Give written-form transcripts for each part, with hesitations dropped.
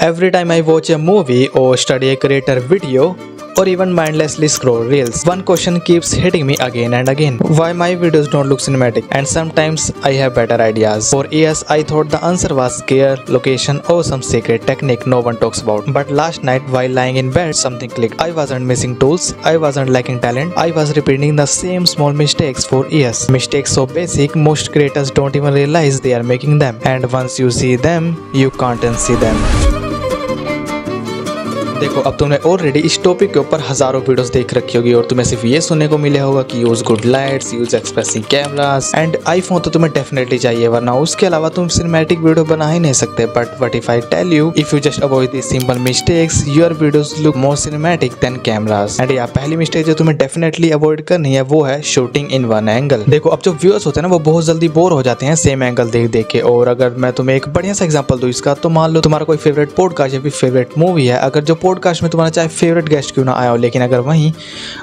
Every time I watch a movie or study a creator video or even mindlessly scroll reels, one question keeps hitting me again and again. Why my videos don't look cinematic? And sometimes I have better ideas. For years I thought the answer was gear, location or some secret technique no one talks about. But last night while lying in bed something clicked. I wasn't missing tools, I wasn't lacking talent, I was repeating the same small mistakes for years. Mistakes so basic most creators don't even realize they are making them. And once you see them, you can't unsee them. देखो अब तुमने already इस topic के ऊपर हजारों videos देख रखी होगी और तुम्हें सिर्फ ये सुनने को मिला होगा कि use good lights, use expressive cameras and iPhone तो तुम्हें डेफिनेटली चाहिए, वरना उसके अलावा तुम सिनेमैटिक वीडियो बना ही नहीं सकते। But what if I tell you, if you just avoid this simple mistakes your videos look more cinematic than cameras. And या पहली मिस्टेक जो तुम्हें डेफिनेटली अवॉइड करनी है वो है शूटिंग इन वन एंगल। देखो अब जो व्यूअर्स होते हैं ना वो बहुत जल्दी बोर हो जाते हैं सेम एंगल देख देख के। और अगर मैं तुम्हें एक बढ़िया सा एग्जांपल दूं इसका, तो मान लो तुम्हारा कोई फेवरेट पॉडकास्ट या फिर फेवरेट मूवी है। अगर जो पॉडकास्ट में तुम्हारा चाहे फेवरेट गेस्ट क्यों ना आया हो, लेकिन अगर वहीं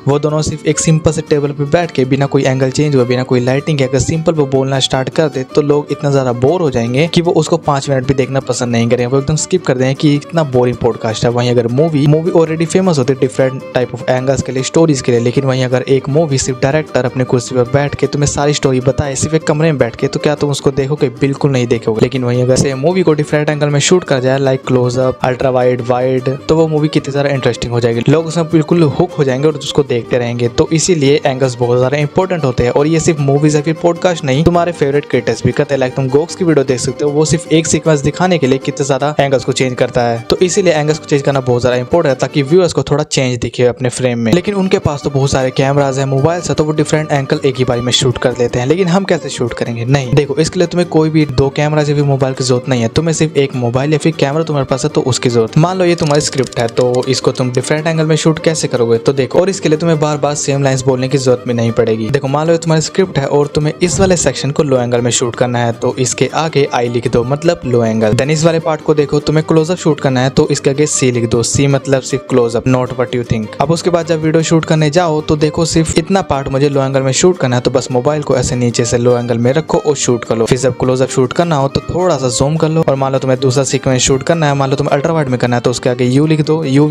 वो दोनों सिर्फ एक सिंपल से टेबल पे बैठ के बिना कोई एंगल चेंज हुए, बिना कोई लाइटिंग के अगर सिंपल वो बोलना स्टार्ट कर दे, तो लोग इतना ज़्यादा बोर हो जाएंगे कि वो उसको 5 मिनट भी देखना पसंद नहीं करेंगे, वो एकदम स्किप कर देंगे कि इतना बोरिंग पॉडकास्ट है। वहीं अगर मूवी ऑलरेडी फेमस होती है डिफरेंट टाइप ऑफ एंगल्स के लिए, स्टोरीज के लिए, लेकिन वहीं अगर एक मूवी सिर्फ डायरेक्टर अपने कुर्सी पर बैठ के तुम्हें सारी स्टोरी बताए सिर्फ एक कमरे में बैठ के, तो क्या तुम उसको देखोगे? बिल्कुल नहीं देखोगे। लेकिन वहीं अगर से मूवी को डिफरेंट एंगल में शूट कर जाए like closeup, ultra wide, wide, तो वो मूवी कितनी ज़्यादा इंटरेस्टिंग हो जाएगी, लोग उसमें बिल्कुल हुक हो जाएंगे और उसको देखते रहेंगे। तो इसीलिए एंगल्स बहुत ज़्यादा इंपॉर्टेंट होते हैं। और ये सिर्फ मूवीज या फिर पॉडकास्ट नहीं, तुम्हारे फेवरेट क्रिएटर्स भी करते हैं। लाइक तुम गोक्स की वीडियो देख सकते हो, वो सिर्फ एक सीक्वेंस दिखाने के लिए कितने ज़्यादा एंगल्स को चेंज करता है। तो इसीलिए एंगल्स को चेंज करना बहुत ज़्यादा इंपॉर्टेंट है ताकि व्यूअर्स को थोड़ा चेंज दिखे अपने फ्रेम में। लेकिन उनके पास तो बहुत सारे कैमराज है, मोबाइल है, तो वो डिफरेंट एंगल एक ही बारी में शूट कर लेते हैं। लेकिन हम कैसे शूट करेंगे? नहीं, देखो इसके लिए तुम्हें कोई भी 2 कैमरा या फिर मोबाइल की जरूरत नहीं है, तुम्हें सिर्फ एक मोबाइल या फिर कैमरा तुम्हारे पास है तो उसकी जरूरत। मान लो ये तुम्हारी स्क्रिप्ट है, तो इसको तुम डिफरेंट एंगल में शूट कैसे करोगे? तो देखो, और इसके लिए तुम्हें बार बार सेम लाइंस बोलने की जरूरत भी नहीं पड़ेगी। देखो मान लो तुम्हारी स्क्रिप्ट है और तुम्हें इस वाले सेक्शन को लो एंगल में शूट करना है, तो इसके आगे आई लिख दो, मतलब लो एंगल। देन इस वाले पार्ट को देखो, तुम्हें क्लोजअप शूट करना है तो इसके आगे सी लिख दो, सी मतलब सिर्फ closeup, not what you think. अब उसके बाद जब वीडियो शूट करने जाओ तो देखो सिर्फ इतना पार्ट मुझे लो एंगल में शूट करना है, तो बस मोबाइल को ऐसे नीचे से लो एंगल में रखो और शूट कर लो। फिर जब क्लोजअप शूट करना हो तो थोड़ा सा जूम कर लो। और मान लो तुम्हें दूसरा सीक्वेंस शूट करना है, मान लो तुम्हें अल्ट्रा वाइड में करना है, तो उसके आगे यू लिख दो, यू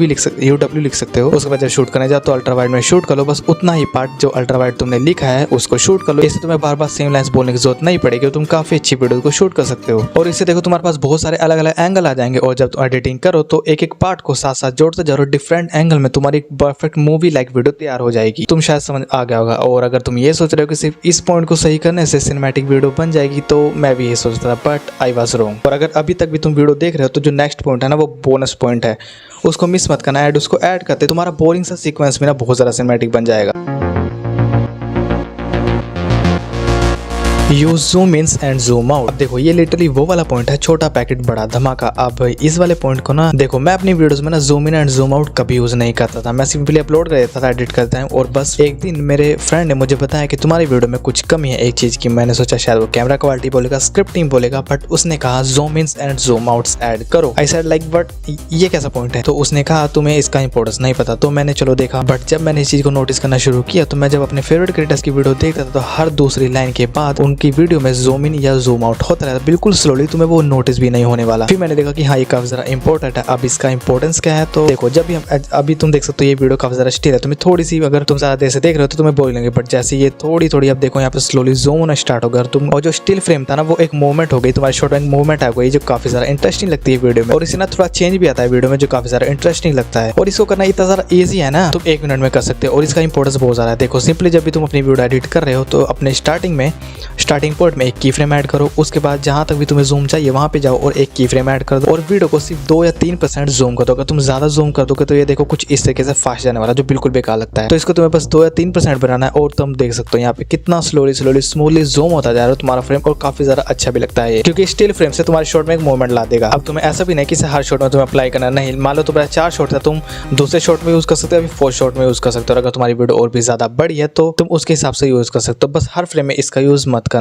डब्ल्यू लिख सकते हो। उसके बाद जब शूट करने जाओ तो अल्ट्रा वाइड में शूट कर लो, बस उतना ही पार्ट जो अल्ट्रा वाइड तुमने लिखा है उसको शूट कर लो। इससे तुम्हें बार बार सेम लाइंस बोलने की जरूरत नहीं पड़ेगी, तुम काफी अच्छी वीडियो को शूट कर सकते हो। और इससे देखो तुम्हारे पास बहुत सारे अलग अलग एंगल आ जाएंगे, और जब तुम एडिटिंग करो तो एक एक पार्ट को साथ साथ जोड़ते जाओ, डिफरेंट एंगल में तुम्हारी परफेक्ट मूवी लाइक वीडियो तैयार हो जाएगी। तुम शायद समझ आ गया होगा। और अगर तुम ये सोच रहे हो कि सिर्फ इस पॉइंट को सही करने से सिनेमैटिक वीडियो बन जाएगी, तो मैं भी ये सोचता था, बट आई वाज रॉन्ग। और अगर अभी तक भी तुम वीडियो देख रहे हो तो जो नेक्स्ट पॉइंट है ना, वो बोनस पॉइंट है, उसको मिस मत करना। उसको ऐड करते तुम्हारा बोरिंग सा सीक्वेंस में ना बहुत ज़्यादा सिनेमैटिक बन जाएगा। Use zoom in and zoom out. अब देखो ये लिटरली वो वाला पॉइंट है, छोटा पैकेट बड़ा धमाका। अब इस वाले पॉइंट को ना देखो, मैं अपनी वीडियोस में ना zoom in and zoom out कभी यूज नहीं करता था, मैं सिंपली अपलोड कर देता था एडिट करता हूँ। और बस एक दिन मेरे फ्रेंड ने मुझे बताया कि तुम्हारी वीडियो में कुछ कमी है एक चीज की। मैंने सोचा शायद वो कैमरा क्वालिटी बोलेगा, स्क्रिप्टिंग बोलेगा, बट उसने कहा zoom in and zoom outs add करो। आई सेड लाइक बट ये कैसा पॉइंट है? तो उसने कहा तुम्हें इसका इंपॉर्टेंस नहीं पता। तो मैंने चलो देखा, बट जब मैंने इस चीज को नोटिस करना शुरू किया तो मैं जब अपने फेवरेट क्रिएटर्स की वीडियो देखता था तो हर दूसरी लाइन के बाद उनकी वीडियो में जूम इन या जूम आउट होता रहता, बिल्कुल स्लोली, तुम्हें वो नोटिस भी नहीं होने वाला। फिर मैंने देखा कि हाँ ये काफी जरा इंपॉर्टेंट है। अब इसका इंपॉर्टेंस क्या है? तो देखो जब भी हम अभी तुम देख सकते हो ये वीडियो काफी जरा स्टिल है, तुम्हें थोड़ी सी अगर तुम ज्यादा देर से देख रहे हो तो तुम्हें बोर लगेंगे, बट जैसे ये थोड़ी अब देखो यहाँ पे स्लोली जूम होना स्टार्ट होगा तुम, और जो स्टिल फ्रेम था ना वो एक मूवमेंट हो गई, तुम्हारी शॉर्ट में मूवमेंट आ गई जो काफी ज्यादा इंटरेस्टिंग लगती है वीडियो में। और इसे ना थोड़ा चेंज भी आता है वीडियो में जो काफी ज्यादा इंटरेस्टिंग लगता है। और इसको करना इतना ज्यादा ईजी है ना, तुम 1 मिनट में कर सकते हो। और इसका इंपॉर्टेंस बहुत ज्यादा है। देखो सिंपली जब भी तुम अपनी वीडियो एडिट कर रहे हो तो अपने स्टार्टिंग पॉइंट में एक की फ्रेम ऐड करो, उसके बाद जहां तक भी तुम्हें जूम चाहिए वहां पे जाओ और एक की फ्रेम ऐड कर दो, और वीडियो को सिर्फ 2 या 3% जूम कर दो। अगर तुम ज्यादा जूम कर दोगे तो ये देखो कुछ इस तरीके से फास्ट जाने वाला जो बिल्कुल बेकार लगता है। तो इसको तुम्हें बस 2 या 3% बनाना है, और तुम देख सकते हो यहाँ पे कितना स्लोली स्मूथली जूम होता जा रहा है तुम्हारा फ्रेम, और काफी ज्यादा अच्छा भी लगता है क्योंकि स्टिल फ्रेम से तुम्हारे शॉट में एक मूवमेंट ला देगा। अब तुम्हें ऐसा भी नहीं कि हर शॉट में तुम्हें अप्लाई करना नहीं, मान लो तुम्हारा 4 शॉट था, तुम दूसरे शॉट में यूज कर सकते हो, 4 शॉट में यूज कर सकते हो। अगर तुम्हारी वीडियो और भी ज्यादा बड़ी है तो तुम उसके हिसाब से यूज कर सकते हो, बस हर फ्रेम में इसका यूज मत करना।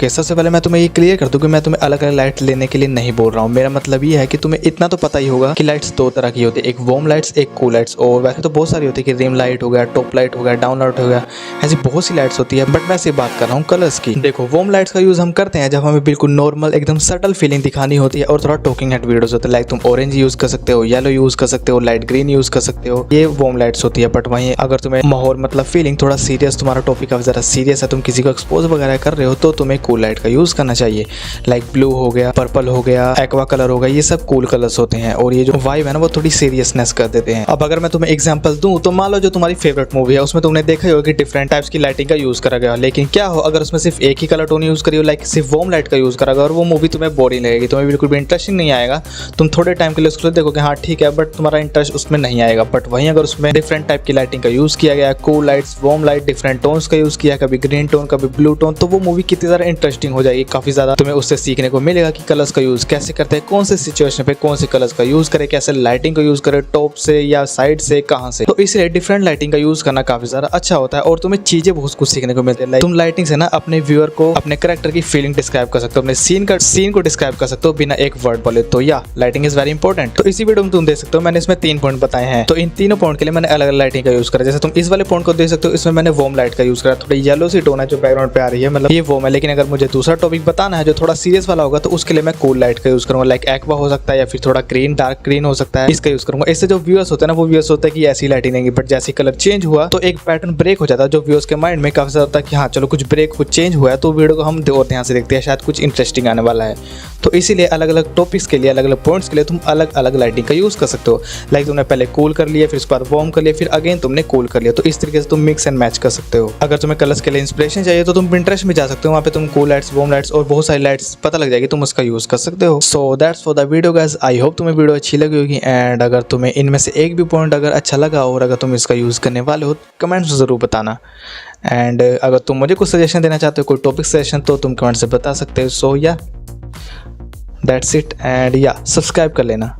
ओके, सबसे पहले मैं तुम्हें ये क्लियर कर दूं कि मैं तुम्हें अलग अलग लाइट लेने के लिए नहीं बोल रहा हूँ। मेरा मतलब ये है कि तुम्हें इतना तो पता ही होगा कि लाइट्स दो तरह की होती है, एक वार्म लाइट्स, एक कूल लाइट्स। और वैसे तो बहुत सारी होती है कि रिम लाइट हो गया, टॉप लाइट हो गया, डाउन लाइट हो गया, ऐसी बहुत सी लाइट्स होती है। बट मैं सिर्फ बात कर रहा हूँ कलर्स की। देखो, वार्म लाइट्स का यूज हम करते हैं जब हमें बिल्कुल नॉर्मल एकदम सटल फीलिंग दिखानी होती है और थोड़ा टॉकिंग हेड वीडियोस होते हैं। लाइक तुम ऑरेंज यूज कर सकते हो, येलो यूज कर सकते हो, लाइट ग्रीन यूज कर सकते हो, ये वार्म लाइट्स होती है। बट वहीं अगर तुम्हें माहौल मतलब फीलिंग थोड़ा सीरियस, तुम्हारा टॉपिक काफी ज्यादा सीरियस है, तुम किसी को एक्सपोज वगैरह कर रहे हो, तो तुम्हें कूल लाइट का यूज करना चाहिए। लाइक ब्लू हो गया, पर्पल हो गया, एक्वा कलर हो गया, ये सब कूल कलर्स होते हैं और ये जो वाइब है ना वो थोड़ी सीरियसनेस कर देते हैं। अब अगर मैं तुम्हें एग्जांपल दूं तो मान लो जो तुम्हारी फेवरेट मूवी है उसमें तुमने देखा ही होगा कि डिफरेंट टाइप्स की लाइटिंग का यूज करा गया, लेकिन क्या हो अगर उसमें सिर्फ एक ही कलर टोन यूज करी हो, लाइक सिर्फ वार्म लाइट का यूज करा गया और वो मूवी तुम्हें बोरिंग लगेगी, तुम्हें बिल्कुल भी इंटरेस्टिंग नहीं आएगा। तुम थोड़े टाइम के लिए उसको देखोगे हाँ ठीक है, बट तुम्हारा इंटरेस्ट उसमें नहीं आएगा। बट वहीं अगर उसमें डिफरेंट टाइप की लाइटिंग का यूज किया गया, cool lights, warm light, different tones का यूज किया, कभी ग्रीन टोन कभी ब्लू टोन, तो वो मूवी कितनी ज्यादा इंटरेस्टिंग हो जाएगी। काफी ज्यादा तुम्हें उससे सीखने को मिलेगा कि कलर्स का यूज कैसे करते हैं, कौन से सिचुएशन पे कौन से कलर्स का यूज करें, कैसे लाइटिंग का यूज करें, टॉप से या साइड से, कहां से। तो इसलिए डिफरेंट लाइटिंग का यूज करना काफी ज्यादा अच्छा होता है और तुम्हें चीजें बहुत कुछ सीखने को मिलती है। तुम लाइटिंग से ना अपने व्यूअर को अपने कैरेक्टर की फीलिंग डिस्क्राइब कर सकते हो, अपने सीन को डिस्क्राइब कर सकते हो बिना एक वर्ड बोले। तो या लाइटिंग इज वेरी इंपॉर्टेंट। तो इसी वीडियो में तुम देख सकते हो मैंने इसमें 3 पॉइंट बताए हैं। तो इन तीनों पॉइंट के लिए मैंने अलग अलग लाइटिंग का यूज करा। जैसे तुम इस वाले पॉइंट को देख सकते हो, इसमें मैंने वार्म लाइट का यूज करा, थोड़ी येलो सी टोन है जो बैकग्राउंड पे आ रही है, मतलब ये वार्म है। लेकिन अगर मुझे दूसरा टॉपिक बताना है जो थोड़ा सीरियस वाला होगा तो उसके लिए मैं कूल लाइट का यूज करूंगा। लाइक एक्वा हो सकता है या फिर थोड़ा ग्रीन, डार्क ग्रीन हो सकता है, इसका यूज करूंगा। इससे जो व्यूअर्स होते हैं ना वो व्यूअर्स होता है कि ऐसी लाइटिंग देंगे, बट जैसे कलर चेंज हुआ तो एक पैटर्न ब्रेक हो जाता है जो व्यूअर्स के माइंड में काफी ज्यादा होता है कि हाँ चलो कुछ ब्रेक, कुछ चेंज हुआ है, तो वीडियो को हम और ध्यान से देखते हैं, शायद कुछ इंटरेस्टिंग आने वाला है। तो इसीलिए अलग अलग टॉपिक्स के लिए, अलग अलग पॉइंट्स के लिए तुम अलग अलग लाइटिंग का यूज कर सकते हो। लाइक तुमने पहले कूल कर लिया, फिर उसके बाद वार्म कर लिया, फिर अगेन तुमने कूल कर लिया। तो इस तरीके से तुम मिक्स एंड मैच कर सकते हो। अगर तुम्हें कलर्स के लिए इंस्पिरेशन चाहिए तो तुम पिंटरेस्ट में जा सकते हो, वहाँ पे तुम कूल लाइट्स, वार्म लाइट्स और बहुत सारी लाइट्स पता लग जाएगी, तुम उसका यूज कर सकते हो। So that's for the video guys. I hope तुम्हें वीडियो अच्छी लगी होगी एंड अगर तुम्हें इनमें से एक भी पॉइंट अगर अच्छा लगा और अगर तुम इसका यूज करने वाले हो कमेंट्स में जरूर बताना। एंड अगर तुम मुझे कुछ सजेशन देना चाहते हो, कोई टॉपिक सजेशन, तो तुम कमेंट से बता सकते हो। सो या दैट्स इट एंड या सब्सक्राइब कर लेना।